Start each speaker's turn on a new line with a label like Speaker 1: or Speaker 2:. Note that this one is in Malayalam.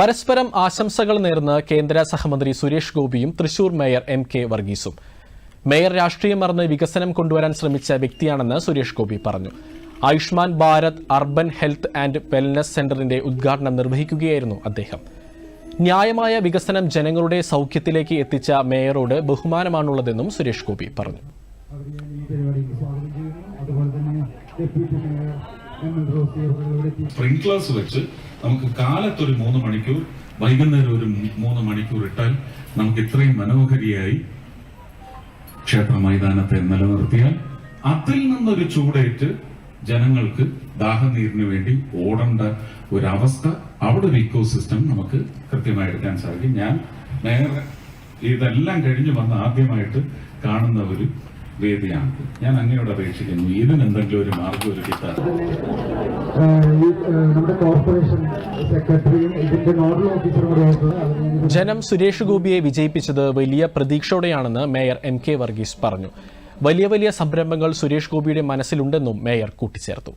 Speaker 1: പരസ്പരം ആശംസകൾ നേർന്ന് കേന്ദ്ര സഹമന്ത്രി സുരേഷ് ഗോപിയും തൃശൂർ മേയർ MK വർഗീസും. മേയർ രാഷ്ട്രീയം മറന്ന് വികസനം കൊണ്ടുവരാൻ ശ്രമിച്ച വ്യക്തിയാണെന്ന് സുരേഷ് ഗോപി പറഞ്ഞു. Ayushman Bharat urban health and wellness സെന്ററിന്റെ ഉദ്ഘാടനം നിർവഹിക്കുകയായിരുന്നു അദ്ദേഹം. ന്യായമായ വികസനം ജനങ്ങളുടെ സൗഖ്യത്തിലേക്ക് എത്തിച്ച മേയറോട് ബഹുമാനമാണുള്ളതെന്നും സുരേഷ് ഗോപി പറഞ്ഞു.
Speaker 2: സ്പ്രിംഗ്ലേഴ്സ് വെച്ച് നമുക്ക് കാലത്തൊരു 3 മണിക്കൂർ, വൈകുന്നേരം ഒരു 3 മണിക്കൂർ ഇട്ടാൽ നമുക്ക് ഇത്രയും മനോഹരിയായി ക്ഷേത്ര മൈതാനത്തെ നിലനിർത്തിയാൽ അതിൽ നിന്നൊരു ചൂടേറ്റ് ജനങ്ങൾക്ക് ദാഹനീരിന് വേണ്ടി ഓടേണ്ട ഒരവസ്ഥ, അവിടെ ഒരു ഇക്കോസിസ്റ്റം നമുക്ക് കൃത്യമായി എടുക്കാൻ സാധിക്കും. ഞാൻ നേരെ ഇതെല്ലാം കഴിഞ്ഞ് വന്ന് ആദ്യമായിട്ട് കാണുന്ന ഒരു വേദിയാണ്. ഞാൻ അങ്ങയോട് അപേക്ഷിക്കുന്നു, ഇതിനെന്തെങ്കിലും ഒരു മാർഗം ഒരു കിട്ടാൻ.
Speaker 1: ജനം സുരേഷ് ഗോപിയെ വിജയിപ്പിച്ചത് വലിയ പ്രതീക്ഷയോടെയാണെന്ന് മേയർ MK വർഗീസ് പറഞ്ഞു. വലിയ വലിയ സംരംഭങ്ങൾ സുരേഷ് ഗോപിയുടെ മനസ്സിലുണ്ടെന്നും മേയർ കൂട്ടിച്ചേർത്തു.